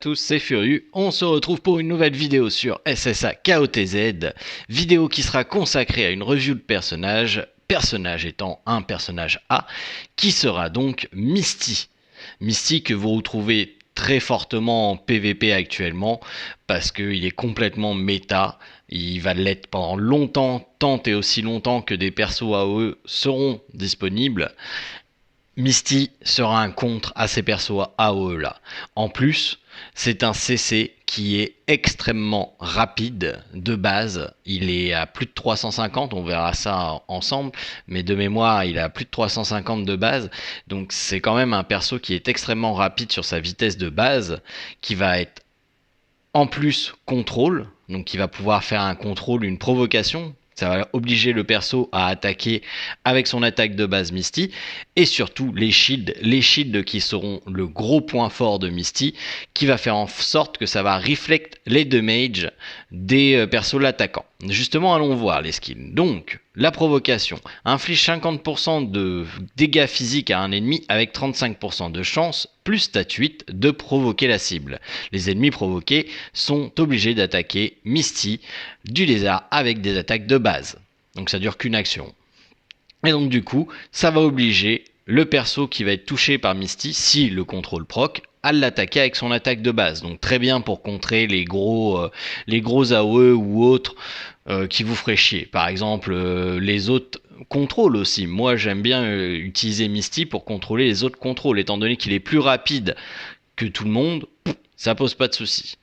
Tous, c'est Furieux, on se retrouve pour une nouvelle vidéo sur SSA KOTZ, vidéo qui sera consacrée à une review de personnage étant un personnage A, qui sera donc Misty. Misty que vous retrouvez très fortement en PVP actuellement, parce qu'il est complètement méta, il va l'être pendant longtemps, tant et aussi longtemps que des persos AOE seront disponibles. Misty sera un contre à ces persos AOE là. En plus, c'est un CC qui est extrêmement rapide de base. Il est à plus de 350, on verra ça ensemble, mais de mémoire, il est à plus de 350 de base. Donc c'est quand même un perso qui est extrêmement rapide sur sa vitesse de base, qui va être en plus contrôle, donc qui va pouvoir faire un contrôle, une provocation. Ça va obliger le perso à attaquer avec son attaque de base Misty. Et surtout les shields qui seront le gros point fort de Misty, qui va faire en sorte que ça va reflect les damages des persos l'attaquant. Justement, allons voir les skills. Donc, la provocation inflige 50% de dégâts physiques à un ennemi avec 35% de chance, plus stat 8 de provoquer la cible. Les ennemis provoqués sont obligés d'attaquer Misty du lézard avec des attaques de base. Donc ça dure qu'une action. Et donc du coup, ça va obliger le perso qui va être touché par Misty, si le contrôle proc, à l'attaquer avec son attaque de base. Donc très bien pour contrer les gros AOE ou autres qui vous feraient chier. Par exemple, les autres contrôles aussi. Moi j'aime bien utiliser Misty pour contrôler les autres contrôles, étant donné qu'il est plus rapide que tout le monde. Ça pose pas de soucis.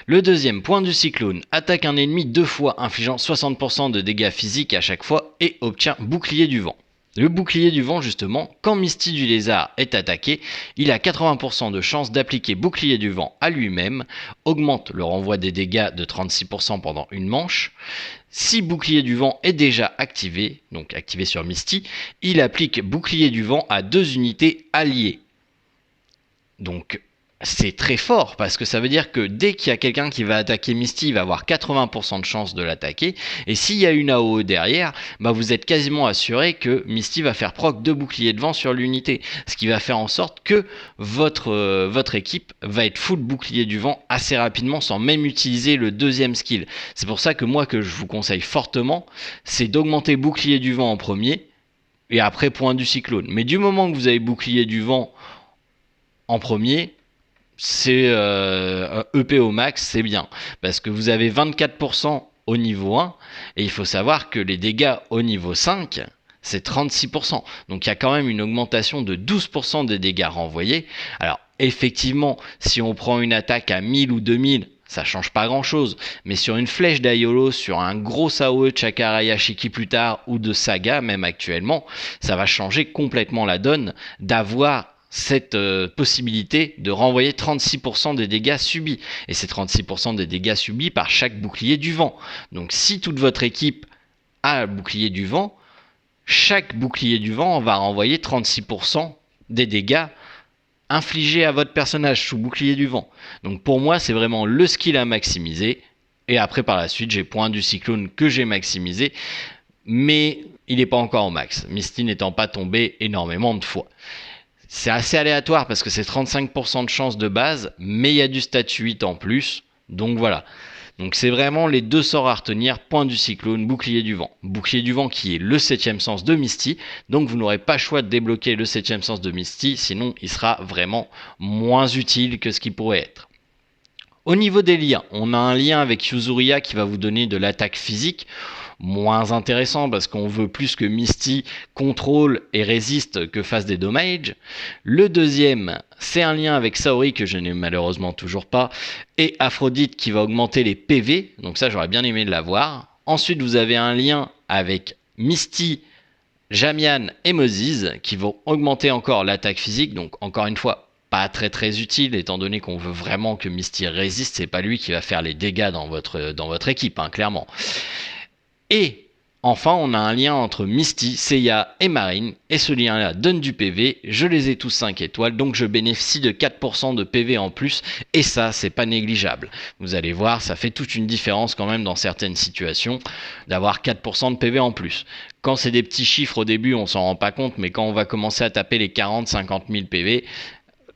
Le deuxième, point du cyclone, attaque un ennemi 2 fois, infligeant 60% de dégâts physiques à chaque fois et obtient bouclier du vent. Le bouclier du vent, justement, quand Misty du lézard est attaqué, il a 80% de chance d'appliquer bouclier du vent à lui-même, augmente le renvoi des dégâts de 36% pendant une manche. Si bouclier du vent est déjà activé, donc activé sur Misty, il applique bouclier du vent à 2 unités alliées. Donc c'est très fort parce que ça veut dire que dès qu'il y a quelqu'un qui va attaquer Misty, il va avoir 80% de chance de l'attaquer. Et s'il y a une AOE derrière, bah vous êtes quasiment assuré que Misty va faire proc de bouclier de vent sur l'unité. Ce qui va faire en sorte que votre équipe va être full bouclier du vent assez rapidement sans même utiliser le deuxième skill. C'est pour ça que moi que je vous conseille fortement, c'est d'augmenter bouclier du vent en premier et après point du cyclone. Mais du moment que vous avez bouclier du vent en premier, c'est EP au max, c'est bien. Parce que vous avez 24% au niveau 1, et il faut savoir que les dégâts au niveau 5, c'est 36%. Donc il y a quand même une augmentation de 12% des dégâts renvoyés. Alors effectivement, si on prend une attaque à 1000 ou 2000, ça change pas grand chose, mais sur une flèche d'Aiolo, sur un gros AOE de Chakaraya Shiki plus tard, ou de Saga même actuellement, ça va changer complètement la donne d'avoir cette possibilité de renvoyer 36% des dégâts subis. Et c'est 36% des dégâts subis par chaque bouclier du vent. Donc si toute votre équipe a un bouclier du vent, chaque bouclier du vent va renvoyer 36% des dégâts infligés à votre personnage sous bouclier du vent. Donc pour moi, c'est vraiment le skill à maximiser. Et après, par la suite, j'ai point du cyclone que j'ai maximisé. Mais il n'est pas encore au max. Misty n'étant pas tombé énormément de fois. C'est assez aléatoire parce que c'est 35% de chance de base, mais il y a du statut 8 en plus. Donc voilà. Donc c'est vraiment les deux sorts à retenir, point du cyclone, bouclier du vent. Bouclier du vent qui est le 7ème sens de Misty, donc vous n'aurez pas le choix de débloquer le 7ème sens de Misty, sinon il sera vraiment moins utile que ce qu'il pourrait être. Au niveau des liens, on a un lien avec Yuzuria qui va vous donner de l'attaque physique, moins intéressant parce qu'on veut plus que Misty contrôle et résiste que fasse des dommages. Le deuxième, c'est un lien avec Saori que je n'ai malheureusement toujours pas, et Aphrodite qui va augmenter les PV, donc ça j'aurais bien aimé l'avoir. Ensuite vous avez un lien avec Misty, Jamian et Moses qui vont augmenter encore l'attaque physique, donc encore une fois pas très utile étant donné qu'on veut vraiment que Misty résiste, c'est pas lui qui va faire les dégâts dans votre équipe, hein, clairement. Et enfin, on a un lien entre Misty, Seiya et Marine, et ce lien-là donne du PV, je les ai tous 5 étoiles, donc je bénéficie de 4% de PV en plus, et ça, c'est pas négligeable. Vous allez voir, ça fait toute une différence quand même dans certaines situations, d'avoir 4% de PV en plus. Quand c'est des petits chiffres au début, on s'en rend pas compte, mais quand on va commencer à taper les 40-50 000 PV,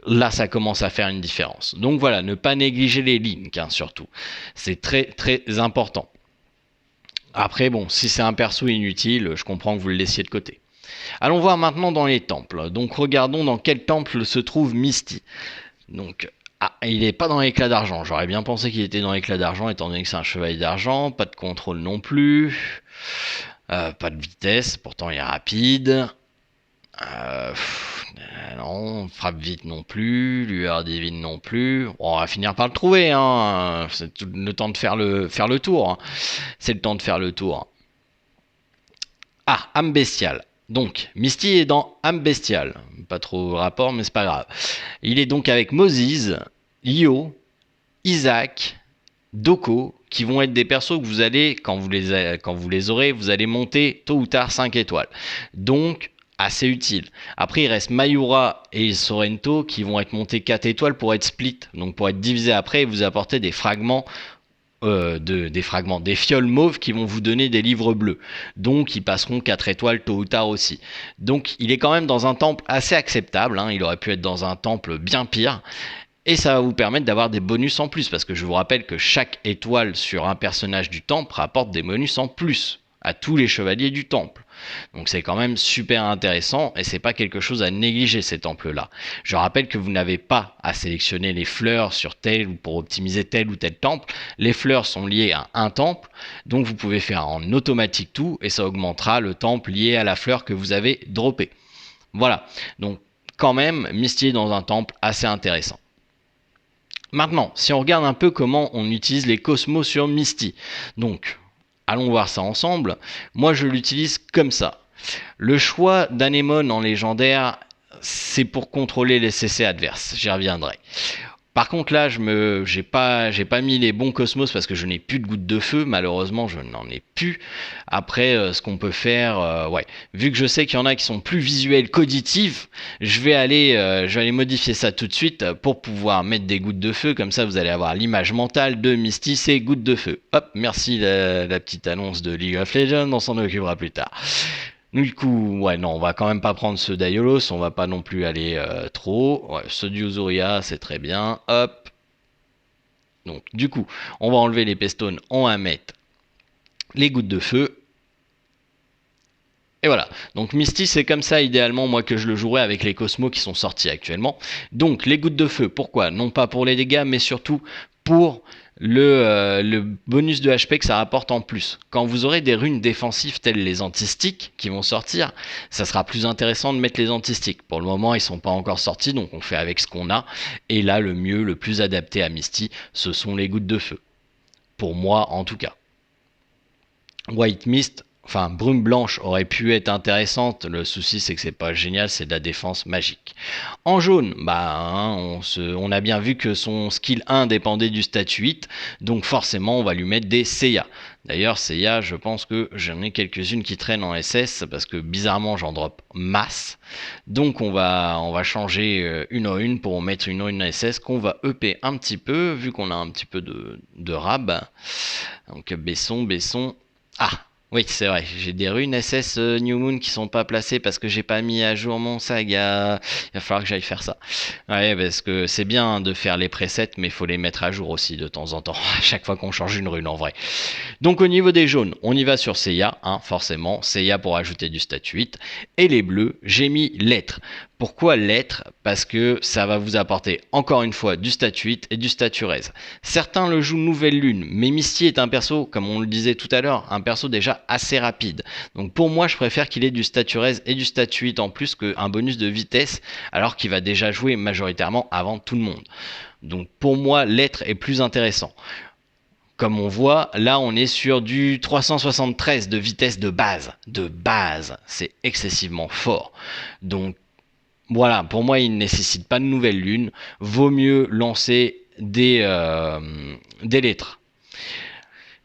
là ça commence à faire une différence. Donc voilà, ne pas négliger les links, hein, surtout. C'est très très important. Après bon, si c'est un perso inutile, je comprends que vous le laissiez de côté. Allons voir maintenant dans les temples. Donc regardons dans quel temple se trouve Misty. Donc, il n'est pas dans l'éclat d'argent. J'aurais bien pensé qu'il était dans l'éclat d'argent, étant donné que c'est un chevalier d'argent. Pas de contrôle non plus. Pas de vitesse, pourtant il est rapide. Non, frappe vite non plus. Lueur divine non plus. Bon, on va finir par le trouver, hein. C'est le temps de faire le tour, hein. C'est le temps de faire le tour. Ah, âme bestiale. Donc, Misty est dans âme bestiale. Pas trop rapport, mais c'est pas grave. Il est donc avec Moses, Io, Isaac, Doko, qui vont être des persos que vous allez, quand vous les aurez, vous allez monter tôt ou tard 5 étoiles. Donc, assez utile. Après, il reste Mayura et Sorrento qui vont être montés 4 étoiles pour être split. Donc, pour être divisés après et vous apporter des fragments. Des fioles mauves qui vont vous donner des livres bleus. Donc, ils passeront 4 étoiles tôt ou tard aussi. Donc, il est quand même dans un temple assez acceptable, hein. Il aurait pu être dans un temple bien pire. Et ça va vous permettre d'avoir des bonus en plus. Parce que je vous rappelle que chaque étoile sur un personnage du temple rapporte des bonus en plus à tous les chevaliers du temple. Donc c'est quand même super intéressant et c'est pas quelque chose à négliger ces temples là. Je rappelle que vous n'avez pas à sélectionner les fleurs sur tel ou pour optimiser tel ou tel temple. Les fleurs sont liées à un temple, donc vous pouvez faire en automatique tout et ça augmentera le temple lié à la fleur que vous avez droppé. Voilà, donc quand même Misty est dans un temple assez intéressant. Maintenant, si on regarde un peu comment on utilise les cosmos sur Misty, donc allons voir ça ensemble. Moi, je l'utilise comme ça. Le choix d'Anémone en légendaire, c'est pour contrôler les CC adverses. J'y reviendrai. Par contre, là, j'ai pas mis les bons cosmos parce que je n'ai plus de gouttes de feu. Malheureusement, je n'en ai plus. Après, ce qu'on peut faire, ouais. Vu que je sais qu'il y en a qui sont plus visuels qu'auditifs, je vais aller modifier ça tout de suite pour pouvoir mettre des gouttes de feu. Comme ça, vous allez avoir l'image mentale de Misty, c'est gouttes de feu. Hop, merci la petite annonce de League of Legends. On s'en occupera plus tard. Du coup, ouais, non, on va quand même pas prendre ceux d'Aiolos, on va pas non plus aller trop haut. Ouais, ceux d'Uzuria, c'est très bien. Hop. Donc, du coup, on va enlever les pestones, on va mettre les gouttes de feu. Et voilà. Donc, Misty, c'est comme ça, idéalement, moi, que je le jouerai avec les cosmos qui sont sortis actuellement. Donc, les gouttes de feu, pourquoi? Non pas pour les dégâts, mais surtout pour le bonus de HP que ça rapporte en plus. Quand vous aurez des runes défensives telles les antistiques qui vont sortir, ça sera plus intéressant de mettre les antistiques. Pour le moment, ils sont pas encore sortis, donc on fait avec ce qu'on a. Et là, le mieux, le plus adapté à Misty, ce sont les gouttes de feu. Pour moi, en tout cas. White Mist, enfin Brume Blanche aurait pu être intéressante, le souci c'est que c'est pas génial, c'est de la défense magique. En jaune, bah hein, on a bien vu que son skill 1 dépendait du statut 8, donc forcément on va lui mettre des Seiya. D'ailleurs Seiya, je pense que j'en ai quelques-unes qui traînent en SS, parce que bizarrement j'en drop masse. Donc on va changer une en une pour mettre une en une SS qu'on va EP un petit peu, vu qu'on a un petit peu de rab. Donc Besson... Ah, oui, c'est vrai, j'ai des runes SS New Moon qui sont pas placées parce que j'ai pas mis à jour mon saga. Il va falloir que j'aille faire ça. Ouais, parce que c'est bien de faire les presets, mais il faut les mettre à jour aussi de temps en temps, à chaque fois qu'on change une rune en vrai. Donc au niveau des jaunes, on y va sur Seiya, hein, forcément, Seiya pour ajouter du statut 8. Et les bleus, j'ai mis lettres. Pourquoi lettres? Parce que ça va vous apporter encore une fois du statut 8 et du statut raise. Certains le jouent nouvelle lune, mais Misty est un perso, comme on le disait tout à l'heure, un perso déjà assez rapide. Donc pour moi, je préfère qu'il ait du statut raise et du statut 8 en plus qu'un bonus de vitesse, alors qu'il va déjà jouer majoritairement avant tout le monde. Donc pour moi, l'être est plus intéressant. Comme on voit, là on est sur du 373 de vitesse de base. De base, c'est excessivement fort. Donc voilà, pour moi il ne nécessite pas de nouvelle lune. Vaut mieux lancer des lettres.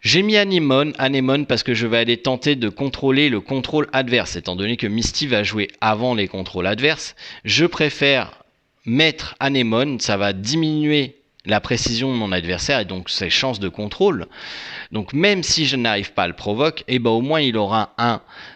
J'ai mis Anémone parce que je vais aller tenter de contrôler le contrôle adverse. Étant donné que Misty va jouer avant les contrôles adverses, je préfère mettre Anémone, ça va diminuer la précision de mon adversaire et donc ses chances de contrôle. Donc même si je n'arrive pas à le provoquer, et ben au moins il aura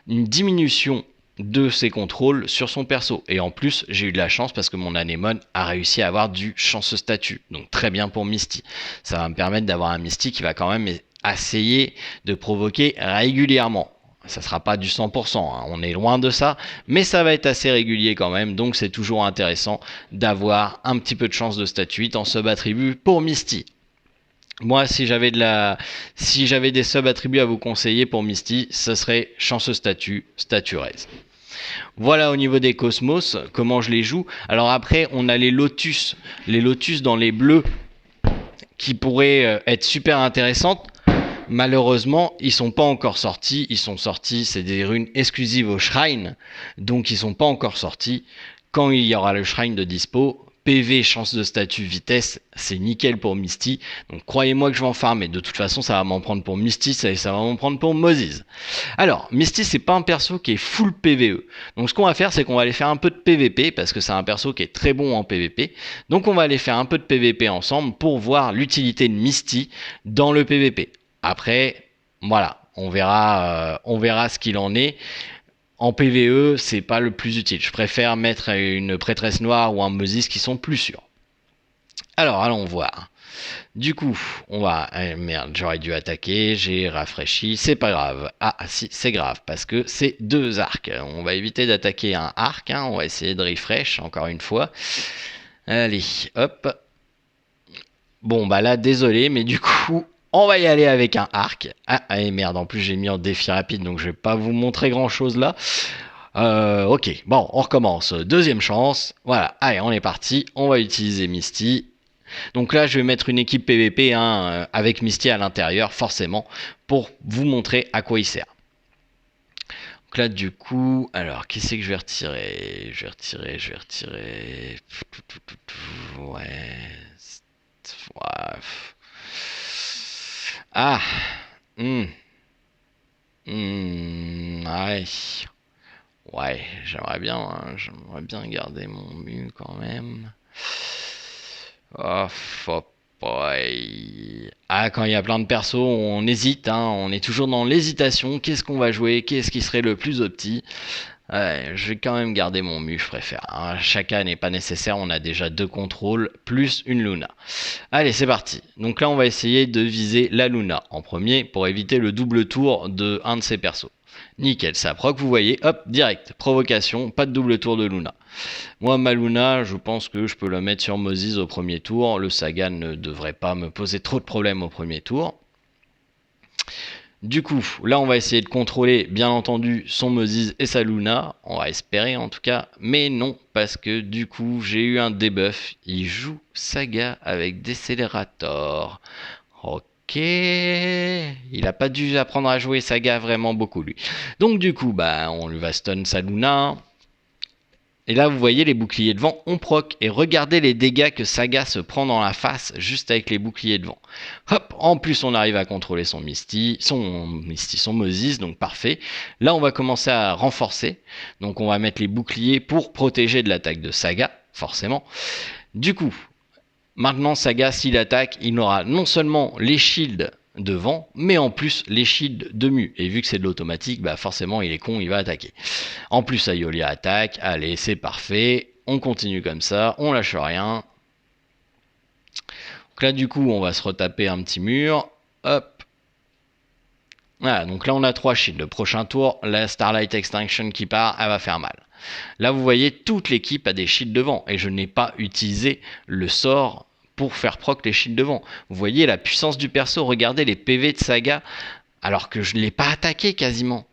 une diminution de ses contrôles sur son perso. Et en plus, j'ai eu de la chance parce que mon anémone a réussi à avoir du chanceux statut. Donc très bien pour Misty. Ça va me permettre d'avoir un Misty qui va quand même essayer de provoquer régulièrement. Ça sera pas du 100%, hein, on est loin de ça, mais ça va être assez régulier quand même, donc c'est toujours intéressant d'avoir un petit peu de chance de statut 8 en sub-attribut pour Misty. Moi, si j'avais des sub-attributs à vous conseiller pour Misty, ce serait chanceux statut, statut raise. Voilà au niveau des cosmos, comment je les joue. Alors après, on a les lotus dans les bleus qui pourraient être super intéressantes. Malheureusement, ils sont pas encore sortis. Ils sont sortis, c'est des runes exclusives au shrine, donc ils sont pas encore sortis. Quand il y aura le shrine de dispo, PV, chance de statut, vitesse, c'est nickel pour Misty. Donc croyez-moi que je vais en farmer. De toute façon, ça va m'en prendre pour Misty, ça va m'en prendre pour Moses. Alors, Misty, c'est pas un perso qui est full PVE. Donc ce qu'on va faire, c'est qu'on va aller faire un peu de PVP, parce que c'est un perso qui est très bon en PVP. Donc on va aller faire un peu de PVP ensemble pour voir l'utilité de Misty dans le PVP. Après, voilà, on verra ce qu'il en est. En PVE, c'est pas le plus utile. Je préfère mettre une prêtresse noire ou un Moses qui sont plus sûrs. Alors, allons voir. Du coup, on va... merde, j'aurais dû attaquer, j'ai rafraîchi, c'est pas grave. Ah, si, c'est grave, parce que c'est 2 arcs. On va éviter d'attaquer un arc, hein. On va essayer de refresh, encore une fois. Allez, hop. Bon, bah là, désolé, mais du coup... On va y aller avec un arc. Ah, et merde, en plus j'ai mis en défi rapide, donc je vais pas vous montrer grand chose là. Ok, bon, on recommence. Deuxième chance. Voilà, allez, on est parti. On va utiliser Misty. Donc là, je vais mettre une équipe PVP hein, avec Misty à l'intérieur, forcément, pour vous montrer à quoi il sert. Donc là, du coup, alors, qui c'est que je vais retirer? Je vais retirer... Ouais... Ah, ouais, ouais, j'aimerais bien garder mon mu quand même. Oh, boy. Ah, quand il y a plein de persos, on hésite, hein, on est toujours dans l'hésitation. Qu'est-ce qu'on va jouer? Qu'est-ce qui serait le plus opti? Ouais, je vais quand même garder mon mu, je préfère. Hein. Chacun n'est pas nécessaire, on a déjà 2 contrôles, plus une Luna. Allez, c'est parti. Donc là, on va essayer de viser la Luna en premier pour éviter le double tour de un de ces persos. Nickel, ça proc, vous voyez, hop, direct, provocation, pas de double tour de Luna. Moi, ma Luna, je pense que je peux la mettre sur Moses au premier tour. Le Saga ne devrait pas me poser trop de problèmes au premier tour. Du coup, là, on va essayer de contrôler, bien entendu, son Moses et sa Luna. On va espérer, en tout cas. Mais non, parce que, du coup, j'ai eu un debuff. Il joue Saga avec Décélérator. Ok. Il n'a pas dû apprendre à jouer Saga vraiment beaucoup, lui. Donc, du coup, bah, on lui va stun sa Luna. Et là, vous voyez, les boucliers de vent, on proc. Et regardez les dégâts que Saga se prend dans la face juste avec les boucliers de vent. Hop, en plus, on arrive à contrôler son Moses, donc parfait. Là, on va commencer à renforcer. Donc, on va mettre les boucliers pour protéger de l'attaque de Saga, forcément. Du coup, maintenant, Saga, s'il attaque, il aura non seulement les shields de vent, mais en plus les shields de mu. Et vu que c'est de l'automatique, bah forcément il est con, il va attaquer. En plus Aiolia attaque, allez c'est parfait, on continue comme ça, on lâche rien. Donc là du coup on va se retaper un petit mur, hop. Voilà, donc là on a 3 shields. Le prochain tour, la Starlight Extinction qui part, elle va faire mal. Là vous voyez, toute l'équipe a des shields de vent, et je n'ai pas utilisé le sort pour faire proc les shields devant. Vous voyez la puissance du perso, regardez les PV de Saga, alors que je ne l'ai pas attaqué quasiment.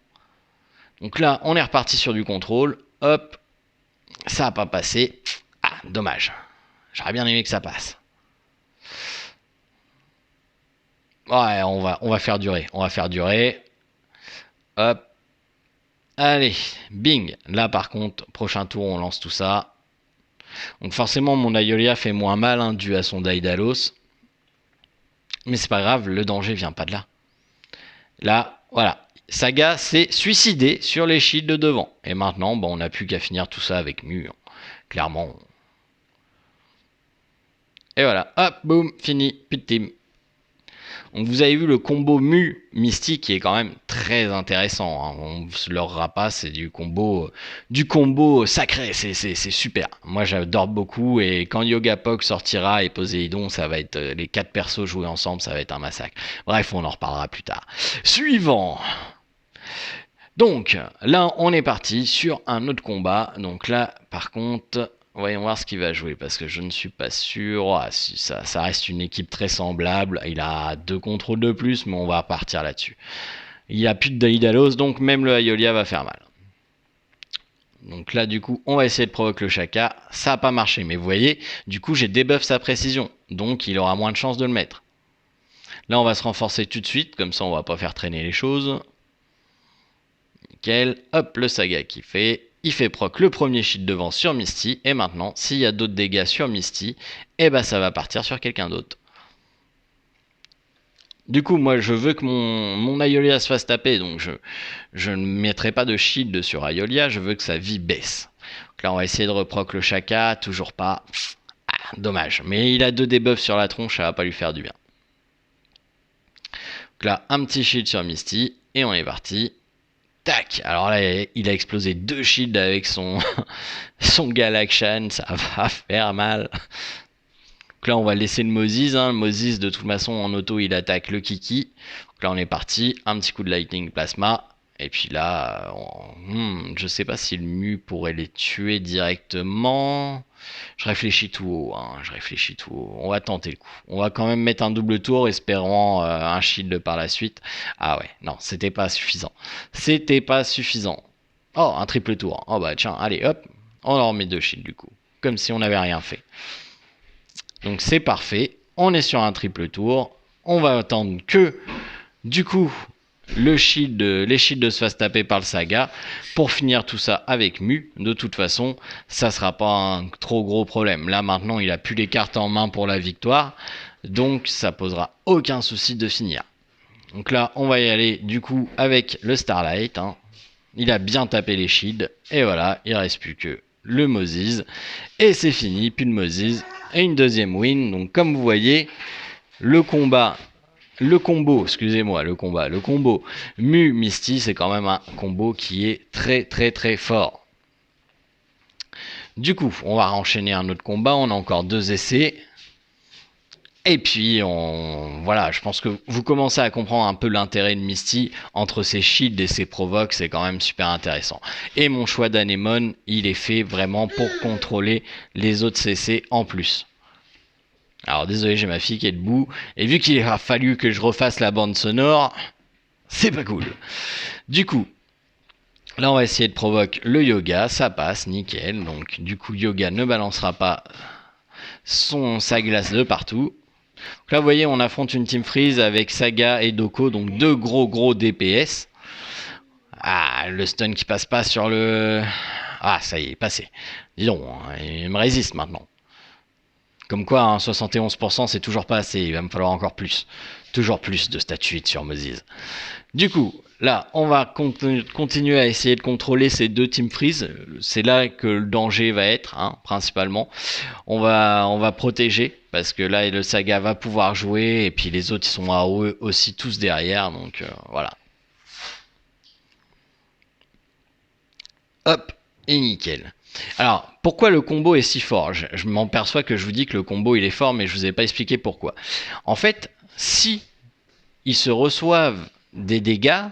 Donc là, on est reparti sur du contrôle, hop, ça n'a pas passé. Ah, dommage. J'aurais bien aimé que ça passe. Ouais, on va faire durer, Hop. Allez, bing. Là par contre, prochain tour, on lance tout ça. Donc forcément mon Aiolia fait moins mal hein, dû à son Daedalus. Mais c'est pas grave, le danger vient pas de là. Là, voilà. Saga s'est suicidé sur les shields de devant. Et maintenant, bon, on n'a plus qu'à finir tout ça avec Mu. Clairement. Et voilà, hop, boum, fini, plus de team. Donc vous avez vu le combo Mu Misty qui est quand même très intéressant, hein. On se leurrera pas, c'est du combo sacré, c'est super. Moi j'adore beaucoup, et quand Yoga Pog sortira et Poséidon, ça va être les 4 persos joués ensemble, ça va être un massacre. Bref, on en reparlera plus tard. Suivant. Donc là on est parti sur un autre combat. Donc là par contre, voyons voir ce qu'il va jouer, parce que je ne suis pas sûr. Ah, si, ça reste une équipe très semblable. Il a 2 contrôles de plus, mais on va partir là-dessus. Il n'y a plus de Daedalus, donc même le Aiolia va faire mal. Donc là du coup on va essayer de provoquer le Shaka. Ça n'a pas marché, mais vous voyez, du coup j'ai débuff sa précision, donc il aura moins de chances de le mettre. Là on va se renforcer tout de suite, comme ça on va pas faire traîner les choses. Nickel, hop, le Saga qui fait, il fait proc le premier shield devant sur Misty, et maintenant, s'il y a d'autres dégâts sur Misty, et ben ça va partir sur quelqu'un d'autre. Du coup, moi, je veux que mon Aiolia se fasse taper, donc je ne mettrai pas de shield sur Aiolia, je veux que sa vie baisse. Donc là, on va essayer de reproc le Shaka, toujours pas. Ah, dommage, mais il a 2 debuffs sur la tronche, ça va pas lui faire du bien. Donc là, un petit shield sur Misty, et on est parti. Tac, alors là il a explosé 2 shields avec son Galakshan, ça va faire mal. Donc là on va laisser le Moses, hein. Le Moses de toute façon en auto il attaque le Kiki. Donc là on est parti, un petit coup de Lightning Plasma. Et puis là, je sais pas si le Mu pourrait les tuer directement. Je réfléchis tout haut, hein, je réfléchis tout haut. On va tenter le coup. On va quand même mettre un double tour, espérant un shield par la suite. Ah ouais, non, c'était pas suffisant. C'était pas suffisant. Oh, un triple tour. Oh bah tiens, allez, hop. On en remet 2 shields du coup. Comme si on n'avait rien fait. Donc c'est parfait. On est sur un triple tour. On va attendre que, du coup, les shields se fassent taper par le Saga pour finir tout ça avec Mu. De toute façon, ça sera pas un trop gros problème. Là maintenant, il a plus les cartes en main pour la victoire, donc ça posera aucun souci de finir. Donc là, on va y aller du coup avec le Starlight, hein. Il a bien tapé les shields et voilà, il reste plus que le Moses et c'est fini. Plus de Moses et une deuxième win. Donc comme vous voyez, le combo Mu Misty, c'est quand même un combo qui est très très très fort. Du coup, on va enchaîner un autre combat, on a encore 2 essais. Et puis, voilà, je pense que vous commencez à comprendre un peu l'intérêt de Misty. Entre ses shields et ses provoques, c'est quand même super intéressant. Et mon choix d'Anemone, il est fait vraiment pour contrôler les autres CC en plus. Alors désolé, j'ai ma fille qui est debout, et vu qu'il a fallu que je refasse la bande sonore, c'est pas cool. Du coup, là on va essayer de provoquer le Yoga, ça passe, nickel. Donc du coup Yoga ne balancera pas sa glace de partout. Donc là vous voyez, on affronte une Team Freeze avec Saga et Doko, donc 2 gros DPS. Ah, le stun qui passe pas sur le... Ah, ça y est, passé. Dis donc, il me résiste maintenant. Comme quoi, hein, 71% c'est toujours pas assez, il va me falloir encore plus. Toujours plus de statuettes sur Moses. Du coup, là, on va continuer à essayer de contrôler ces 2 Team Freeze. C'est là que le danger va être, hein, principalement. On va protéger, parce que là, le Saga va pouvoir jouer, et puis les autres, ils sont à eux aussi tous derrière, donc voilà. Hop, et nickel. Alors, pourquoi le combo est si fort? Je m'en perçois que je vous dis que le combo il est fort, mais je vous ai pas expliqué pourquoi. En fait, si ils se reçoivent des dégâts,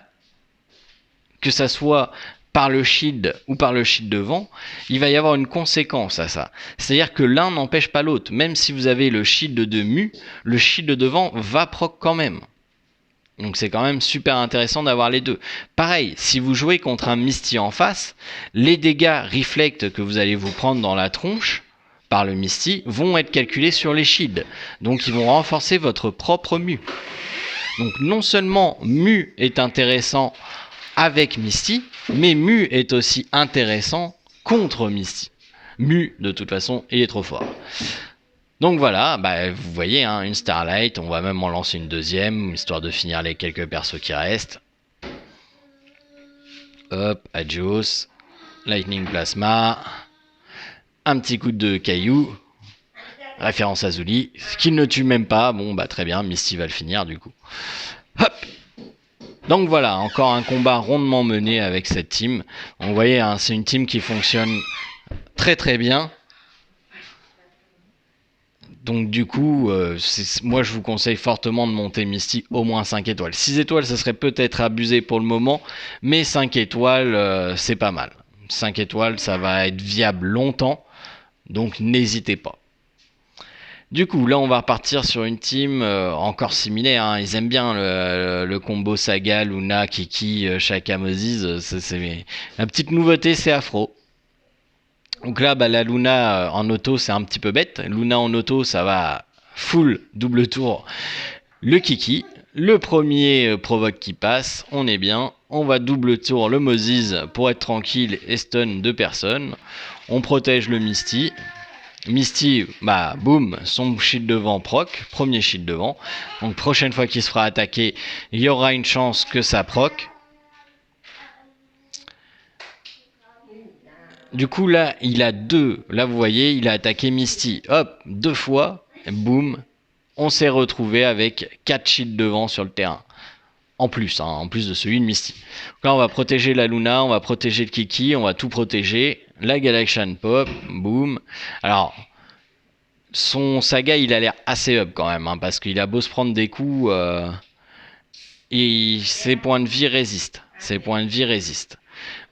que ça soit par le shield ou par le shield devant, il va y avoir une conséquence à ça. C'est-à-dire que l'un n'empêche pas l'autre. Même si vous avez le shield de Mu, le shield devant va proc quand même. Donc c'est quand même super intéressant d'avoir les deux. Pareil, si vous jouez contre un Misty en face, les dégâts reflect que vous allez vous prendre dans la tronche par le Misty vont être calculés sur les shields. Donc ils vont renforcer votre propre Mu. Donc non seulement Mu est intéressant avec Misty, mais Mu est aussi intéressant contre Misty. Mu, de toute façon, il est trop fort. Donc voilà, bah, vous voyez, hein, une Starlight, on va même en lancer une deuxième, histoire de finir les quelques persos qui restent. Hop, adios, Lightning Plasma, un petit coup de caillou, référence à Zuli, qu'il ne tue même pas. Bon bah très bien, Misty va le finir du coup. Hop. Donc voilà, encore un combat rondement mené avec cette team. Vous voyez, hein, c'est une team qui fonctionne très très bien. Donc du coup, moi je vous conseille fortement de monter Misty au moins 5 étoiles. 6 étoiles, ça serait peut-être abusé pour le moment, mais 5 étoiles, c'est pas mal. 5 étoiles, ça va être viable longtemps, donc n'hésitez pas. Du coup, là, on va repartir sur une team encore similaire. Hein. Ils aiment bien le combo Saga, Luna, Kiki, Shaka, Moses. La petite nouveauté, c'est Afro. Donc là, bah, la Luna en auto, c'est un petit peu bête. Luna en auto, ça va full double tour. Le Kiki, le premier provoque qui passe, on est bien. On va double tour le Moses pour être tranquille et stun 2 personnes. On protège le Misty. Misty, bah boum, son shield devant proc, premier shield devant. Donc prochaine fois qu'il se fera attaquer, il y aura une chance que ça proc. Du coup là, il a 2. Là vous voyez, il a attaqué Misty. Hop, 2 fois, boum. On s'est retrouvé avec 4 shields devant sur le terrain. En plus de celui de Misty. Donc là on va protéger la Luna, on va protéger le Kiki, on va tout protéger. La Galaxian pop, boum. Alors... son Saga, il a l'air assez up quand même, hein, parce qu'il a beau se prendre des coups, et ses points de vie résistent.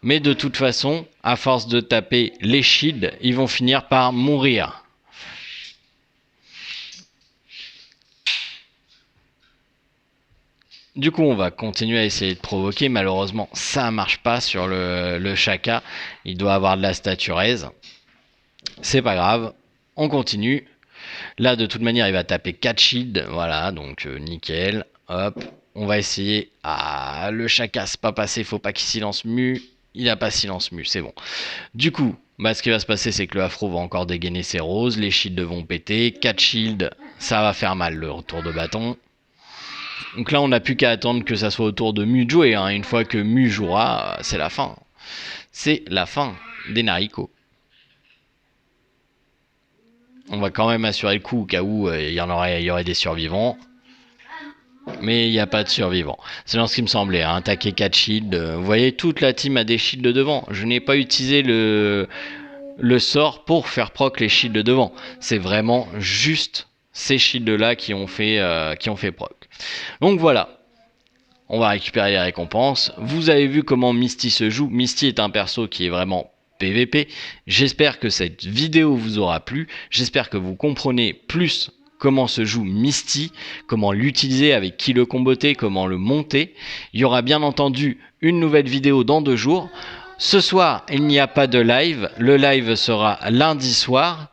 Mais de toute façon, à force de taper les shields, ils vont finir par mourir. Du coup, on va continuer à essayer de provoquer. Malheureusement, ça marche pas sur le Shaka. Il doit avoir de la stature aise. C'est pas grave. On continue. Là, de toute manière, il va taper 4 shields. Voilà, donc nickel. Hop. On va essayer. Ah, le Shaka, c'est pas passé. Faut pas qu'il silence mu. Il n'a pas silence mu. C'est bon. Du coup, bah, ce qui va se passer, c'est que le Afro va encore dégainer ses roses. Les shields vont péter. 4 shields, ça va faire mal le retour de bâton. Donc là, on n'a plus qu'à attendre que ça soit au tour de Mu de jouer. Hein. Une fois que Mu jouera, c'est la fin. C'est la fin des Nariko. On va quand même assurer le coup au cas où il y aurait des survivants. Mais il n'y a pas de survivants. C'est dans ce qui me semblait. Hein. Attaquer 4 shields. Vous voyez, toute la team a des shields de devant. Je n'ai pas utilisé le sort pour faire proc les shields de devant. C'est vraiment juste ces shields là qui ont fait proc. Donc voilà. On va récupérer les récompenses. Vous avez vu comment Misty se joue. Misty est un perso qui est vraiment PVP. J'espère que cette vidéo vous aura plu. J'espère que vous comprenez plus comment se joue Misty, comment l'utiliser, avec qui le comboter, comment le monter. Il y aura bien entendu une nouvelle vidéo dans 2 jours. Ce soir, il n'y a pas de live. Le live sera lundi soir.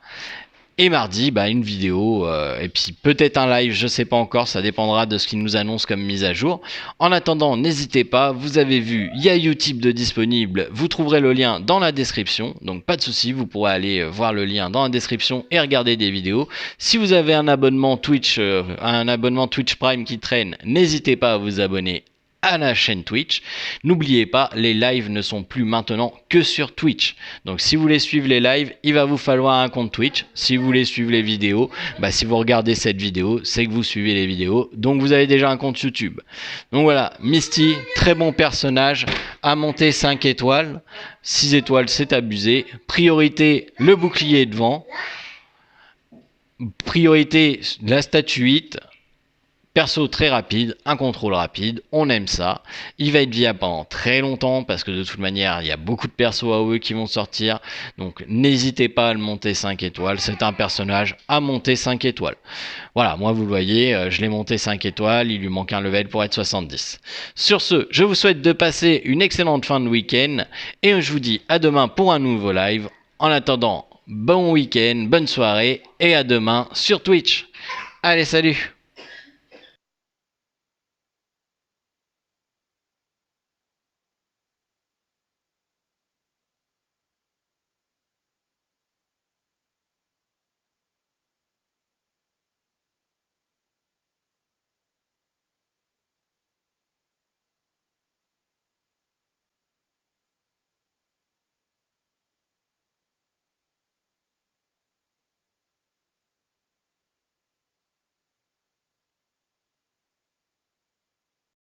Et mardi, bah, une vidéo, et puis peut-être un live, je sais pas encore, ça dépendra de ce qu'ils nous annoncent comme mise à jour. En attendant, n'hésitez pas, vous avez vu, il y a Utip de disponible, vous trouverez le lien dans la description, donc pas de souci, vous pourrez aller voir le lien dans la description et regarder des vidéos. Si vous avez un abonnement Twitch Prime qui traîne, n'hésitez pas à vous abonner à la chaîne Twitch. N'oubliez pas, les lives ne sont plus maintenant que sur Twitch. Donc si vous voulez suivre les lives, il va vous falloir un compte Twitch. Si vous voulez suivre les vidéos, bah, si vous regardez cette vidéo, c'est que vous suivez les vidéos. Donc vous avez déjà un compte YouTube. Donc voilà, Misty, très bon personnage, à monter 5 étoiles. 6 étoiles, c'est abusé. Priorité, le bouclier devant. Priorité, la statuette. Perso très rapide, un contrôle rapide, on aime ça. Il va être viable pendant très longtemps parce que de toute manière, il y a beaucoup de persos AOE qui vont sortir. Donc n'hésitez pas à le monter 5 étoiles. C'est un personnage à monter 5 étoiles. Voilà, moi vous le voyez, je l'ai monté 5 étoiles. Il lui manque un level pour être 70. Sur ce, je vous souhaite de passer une excellente fin de week-end. Et je vous dis à demain pour un nouveau live. En attendant, bon week-end, bonne soirée et à demain sur Twitch. Allez, salut!